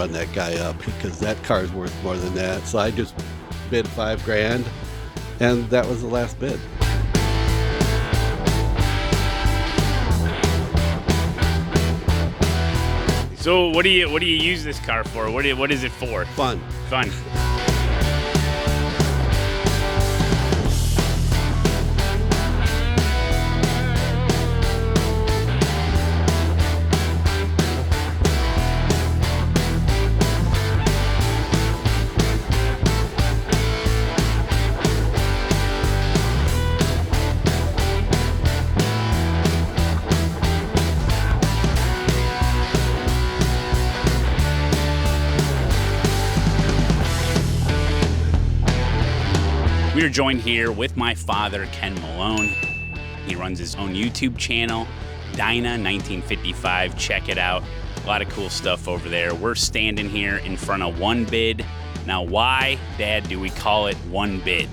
run that guy up because that car's worth more than that. So I just bid $5,000, and that was the last bid. So what do you use this car for? What is it for? Fun. Fun. We are joined here with my father, Ken Malone. He runs his own YouTube channel, Dyna 1955. Check it out. A lot of cool stuff over there. We're standing here in front of One Bid. Now, why, Dad, do we call it One Bid?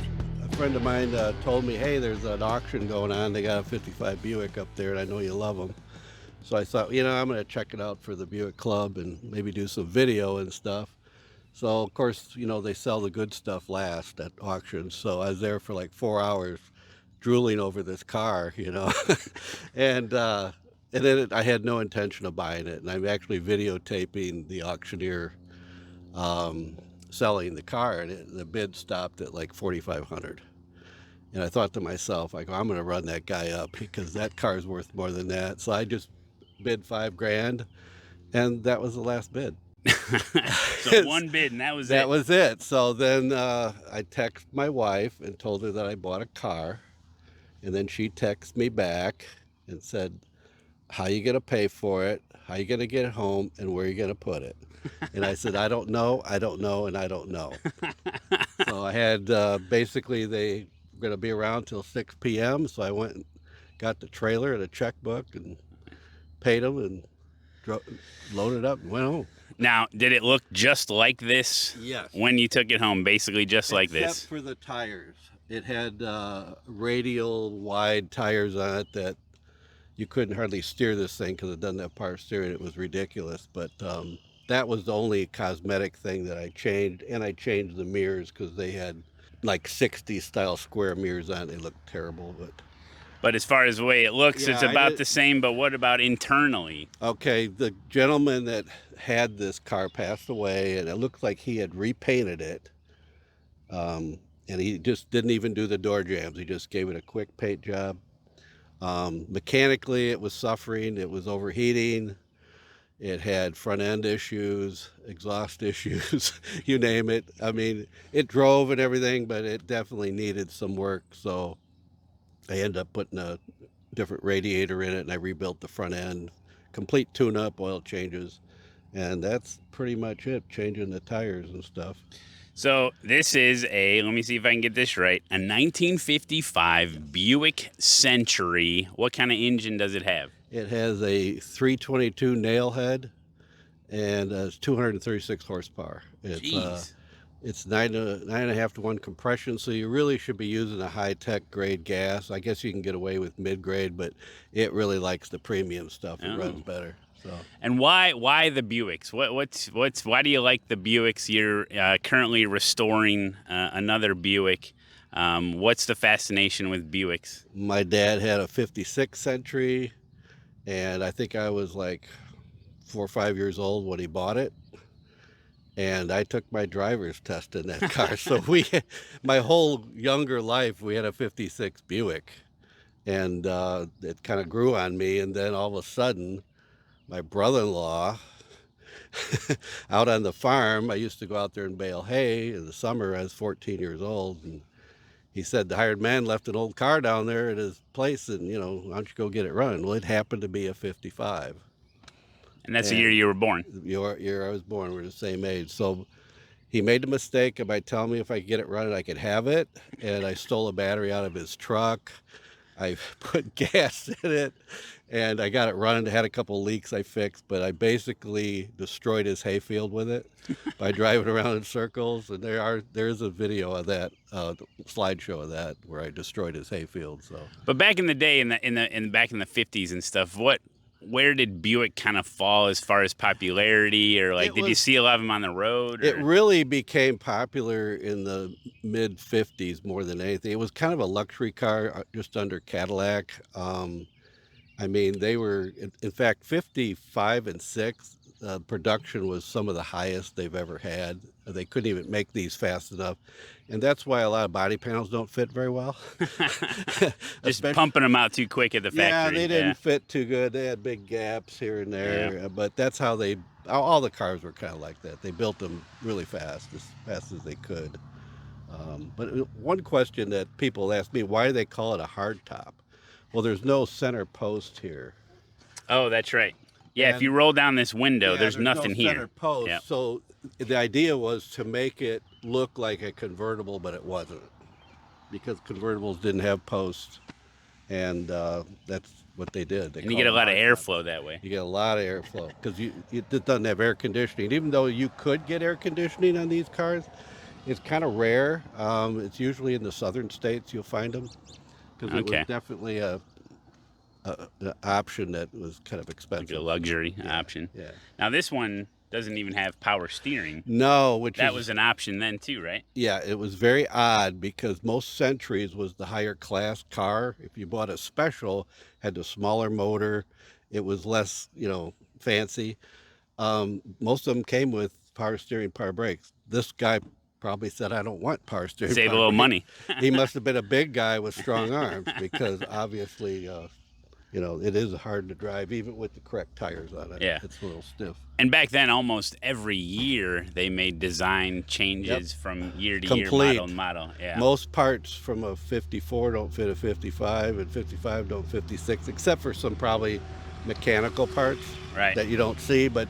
A friend of mine told me, hey, there's an auction going on. They got a 55 Buick up there, and I know you love them. So I thought, I'm going to check it out for the Buick Club and maybe do some video and stuff. So, of course, they sell the good stuff last at auctions. So I was there for like 4 hours drooling over this car, and then I had no intention of buying it. And I'm actually videotaping the auctioneer selling the car, and the bid stopped at like $4,500. And I thought to myself, I'm going to run that guy up because that car's worth more than that. So I just bid $5,000, and that was the last bid. So one bid, and that was it. That was it. So then I texted my wife and told her that I bought a car, and then she texted me back and said, how you going to pay for it, how you going to get it home, and where you going to put it? And I said, I don't know, and I don't know. So I had basically they were going to be around till 6 p.m. So I went and got the trailer and a checkbook and paid them and loaded up and went home. Now, did it look just like this? Yes. When you took it home, basically just like this? Except for the tires. It had radial wide tires on it that you couldn't hardly steer this thing because it doesn't have power steering. It was ridiculous. But that was the only cosmetic thing that I changed. And I changed the mirrors because they had like 60 style square mirrors on it. They looked terrible. But as far as the way it looks, Yeah, it's about the same, but what about internally? Okay, the gentleman that had this car passed away, and it looked like he had repainted it. And he just didn't even do the door jambs. He just gave it a quick paint job. Mechanically, it was suffering. It was overheating. It had front end issues, exhaust issues, you name it. I mean, it drove and everything, but it definitely needed some work. So I ended up putting a different radiator in it, and I rebuilt the front end, complete tune-up, oil changes, and that's pretty much it, changing the tires and stuff. So this is let me see if I can get this right, a 1955 Buick Century. What kind of engine does it have? It has a 322 nail head, and it's 236 horsepower. It's 9.5 to 1 compression, so you really should be using a high-tech grade gas. I guess you can get away with mid-grade, but it really likes the premium stuff. It runs better. So. And why the Buicks? Why do you like the Buicks? You're currently restoring another Buick. What's the fascination with Buicks? My dad had a 56 Century, and I think I was like 4 or 5 years old when he bought it. And I took my driver's test in that car. So my whole younger life, we had a 56 Buick. And it kind of grew on me. And then all of a sudden, my brother-in-law, out on the farm, I used to go out there and bale hay in the summer. I was 14 years old. And he said the hired man left an old car down there at his place, and, why don't you go get it running? Well, it happened to be a 55. And that's the year you were born. The year I was born. We're the same age. So he made the mistake by telling me if I could get it running, I could have it. And I stole a battery out of his truck. I put gas in it, and I got it running. It had a couple leaks I fixed, but I basically destroyed his hayfield with it by driving around in circles. And there's a video of that, slideshow of that, where I destroyed his hayfield. So. But back in the day, back in the 50s and stuff, where did Buick kind of fall as far as popularity, or like, did you see a lot of them on the road? It Or? really became popular in the mid 50s more than anything. It was kind of a luxury car, just under Cadillac. I mean, they were, in fact, 55 and 6, production was some of the highest they've ever had. They couldn't even make these fast enough. And that's why a lot of body panels don't fit very well. Just pumping them out too quick at the factory. Yeah, they didn't fit too good. They had big gaps here and there. But that's how all the cars were kind of like that. They built them really fast, as fast as they could. But one question that people ask me, why do they call it a hardtop? Well, there's no center post here. Oh, that's right. Yeah, if you roll down this window, there's nothing no center here. Post. Yep. So the idea was to make it look like a convertible, but it wasn't, because convertibles didn't have posts, and that's what they did. And you get a lot of airflow that way. You get a lot of airflow because it doesn't have air conditioning. Even though you could get air conditioning on these cars, it's kind of rare. It's usually in the southern states you'll find them, because it was definitely an option that was kind of expensive. Like a luxury option. Yeah. Now this one doesn't even have power steering. No, that was an option then too, right? Yeah, it was very odd because most Centuries was the higher class car. If you bought a Special, had the smaller motor, it was less, fancy. Most of them came with power steering, power brakes. This guy probably said, I don't want power steering. Save a little money. He must have been a big guy with strong arms, because obviously, it is hard to drive even with the correct tires on it. Yeah. It's a little stiff. And back then, almost every year, they made design changes from year to year, model to model. Yeah. Most parts from a 54 don't fit a 55, and 55 don't fit 56, except for some probably mechanical parts that you don't see, but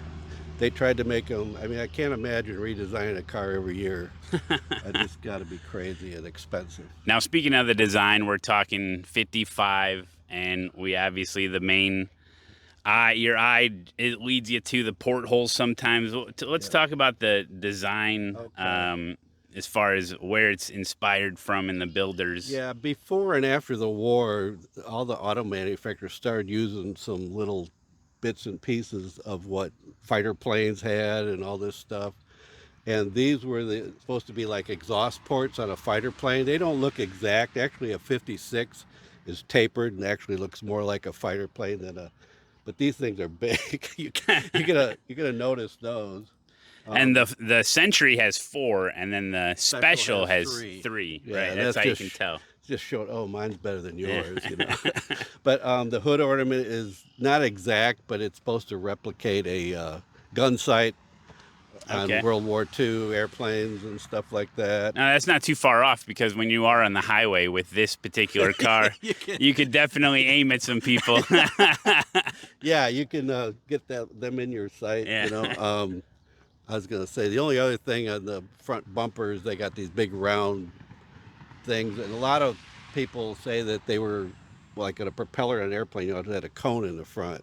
they tried to make them. I mean, I can't imagine redesigning a car every year. I just got to be crazy and expensive. Now, speaking of the design, we're talking 55, and we obviously, the main your eye, it leads you to the portholes sometimes. Let's talk about the design as far as where it's inspired from in the builders. Yeah, before and after the war, all the auto manufacturers started using some little bits and pieces of what fighter planes had and all this stuff. And these were supposed to be like exhaust ports on a fighter plane. They don't look exact. Actually, a 56 is tapered and actually looks more like a fighter plane than a. But these things are big. You're gonna notice those. And the Century has 4, and then the Special has 3. Yeah, right, that's how you can tell. Just showing, oh, mine's better than yours, But the hood ornament is not exact, but it's supposed to replicate a gun sight on World War II airplanes and stuff like that. Now, that's not too far off, because when you are on the highway with this particular car, you could definitely aim at some people. Yeah, you can get them in your sight, I was going to say, the only other thing on the front bumpers, they got these big round things, and a lot of people say that they were like a propeller on an airplane, it had a cone in the front.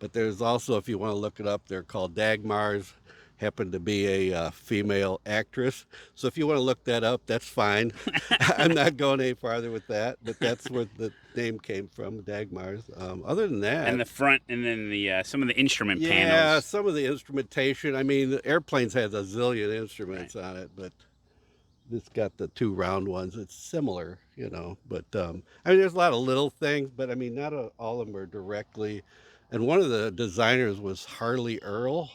But there's also, if you want to look it up, they're called Dagmars. Happened to be a female actress. So if you want to look that up, that's fine. I'm not going any farther with that, but that's where the name came from, Dagmars. Other than that. And the front, and then the some of the instrument panels. Yeah, some of the instrumentation. I mean, the airplanes had a zillion instruments on it, but this got the 2 round ones. It's similar, But, I mean, there's a lot of little things, but, I mean, not all of them are directly. And one of the designers was Harley Earl.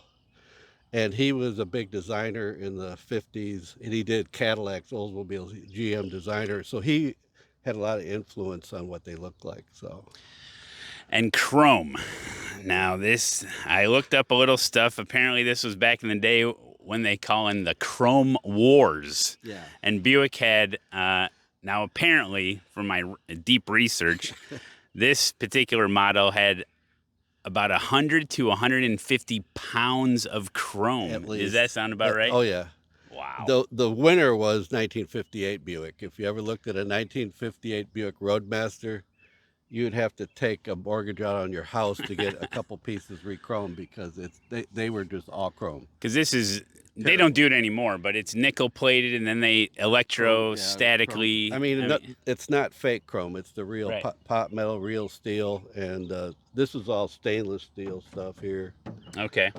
And he was a big designer in the 50s, and he did Cadillacs, Oldsmobiles, GM designer. So he had a lot of influence on what they looked like. So, and chrome. Now this, I looked up a little stuff. Apparently this was back in the day when they call in the Chrome Wars. Yeah. And Buick had, now apparently from my deep research, this particular model had about 100 to 150 pounds of chrome. Does that sound about right? Oh, yeah. Wow. The winner was 1958 Buick. If you ever looked at a 1958 Buick Roadmaster, you'd have to take a mortgage out on your house to get a couple pieces re-chrome because they were just all chrome. Because this is, they Terrible. don't do it anymore, but it's nickel plated and then they electrostatically. I mean, it's not fake chrome. It's the real Right. pot metal, real steel. And this is all stainless steel stuff here. Okay.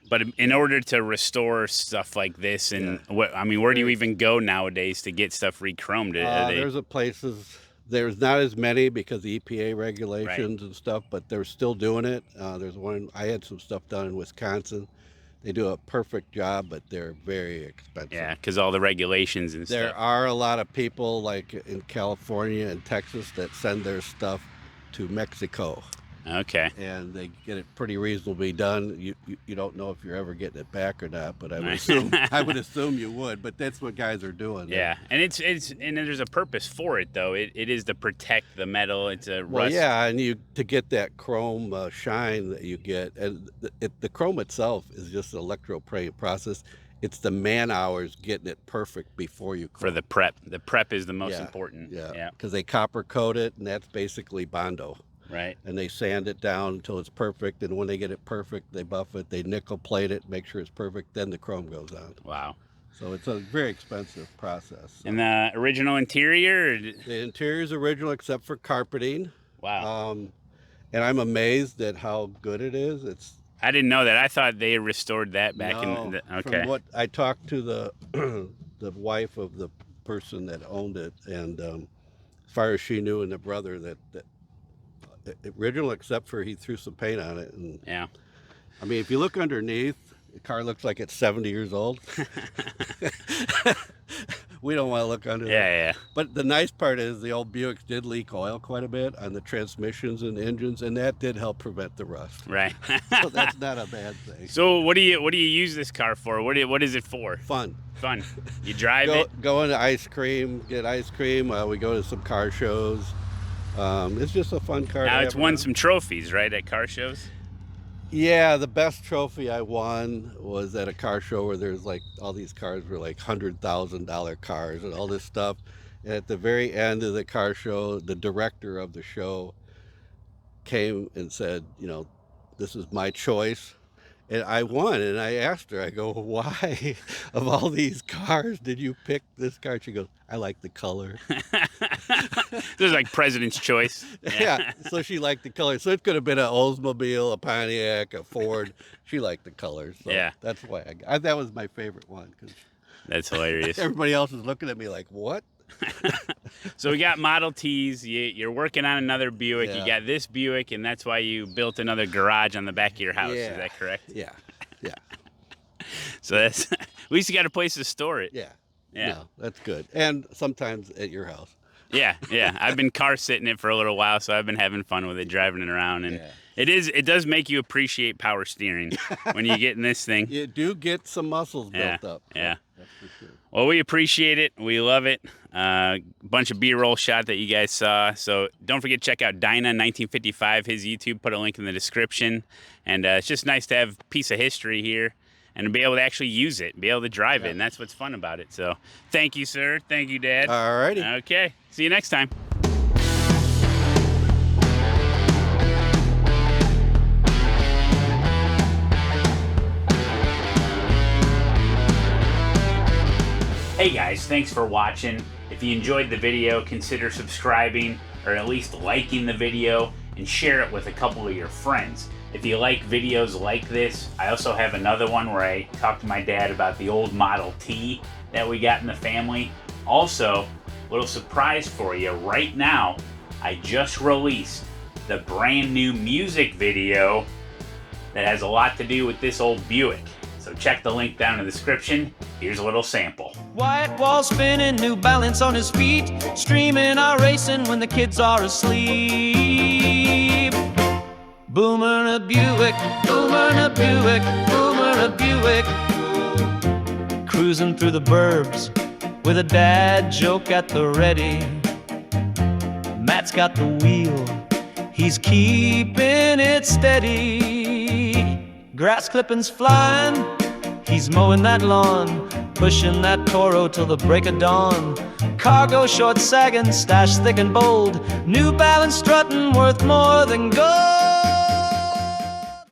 But in order to restore stuff like this, and what I mean, where do you even go nowadays to get stuff re-chromed? There's places. There's not as many because of EPA regulations and stuff, but they're still doing it. There's one, I had some stuff done in Wisconsin. They do a perfect job, but they're very expensive. Yeah, because all the regulations and stuff. There are a lot of people like in California and Texas that send their stuff to Mexico. Okay. And they get it pretty reasonably done. You don't know if you're ever getting it back or not, but I would assume you would. But that's what guys are doing. Yeah, and it's and there's a purpose for it though. It is to protect the metal. It's a rust. Well, yeah, and to get that chrome shine that you get, and the chrome itself is just an electroplating process. It's the man hours getting it perfect before you chrome. For the prep. The prep is the most important. Yeah, because they copper coat it, and that's basically Bondo. Right. And they sand it down until it's perfect, and when they get it perfect, they buff it, they nickel plate it, make sure it's perfect, then the chrome goes on. Wow. So it's a very expensive process. So. And the original interior? The interior is original except for carpeting. Wow. And I'm amazed at how good it is. I didn't know that. I thought they restored that back in the, okay. From what I talked to the the wife of the person that owned it, and as far as she knew, and the brother, that original except for he threw some paint on it. And yeah, I mean, if you look underneath, the car looks like it's 70 years old. We don't want to look under yeah. But the nice part is the old Buicks did leak oil quite a bit on the transmissions and engines, and that did help prevent the rust. Right. So that's not a bad thing. So what do you use this car for? What is it for? Fun. You drive it? Go into ice cream, get ice cream. We go to some car shows. It's just a fun car. Now it's won some trophies, right, at car shows? Yeah, the best trophy I won was at a car show where there's like all these cars were like $100,000 cars and all this stuff. And at the very end of the car show, the director of the show came and said, this is my choice. And I won, and I asked her, I go, why of all these cars did you pick this car? She goes, I like the color. This is like President's choice. Yeah, so she liked the color. So it could have been an Oldsmobile, a Pontiac, a Ford. She liked the colors. So yeah. That's why that was my favorite one. That's hilarious. Everybody else is looking at me like, what? So we got Model Ts. You're working on another Buick. Yeah. You got this Buick, and that's why you built another garage on the back of your house. Yeah. Is that correct? Yeah. So that's at least you got a place to store it. Yeah. Yeah. No, that's good. And sometimes at your house. Yeah. I've been car sitting it for a little while, so I've been having fun with it, driving it around, and it does make you appreciate power steering when you get in this thing. You do get some muscles built up. Yeah. That's for sure. Well, we appreciate it. We love it. Bunch of B-roll shot that you guys saw. So don't forget to check out Dyna 1955, his YouTube. Put a link in the description. And it's just nice to have a piece of history here and to be able to actually use it, be able to drive it. And that's what's fun about it. So thank you, sir. Thank you, Dad. All righty. Okay. See you next time. Hey guys, thanks for watching. If you enjoyed the video, consider subscribing or at least liking the video and share it with a couple of your friends. If you like videos like this, I also have another one where I talk to my dad about the old Model T that we got in the family. Also, a little surprise for you, right now, I just released the brand new music video that has a lot to do with this old Buick. So check the link down in the description. Here's a little sample. White wall spinning, New Balance on his feet, streaming iRacing when the kids are asleep. Boomer a Buick, boomer a Buick, boomer a Buick. Cruising through the burbs with a dad joke at the ready. Matt's got the wheel, he's keeping it steady. Grass clippings flying, He's mowing that lawn, pushing that Toro till the break of dawn. Cargo short sagging, stash thick and bold, New Balance strutting worth more than gold.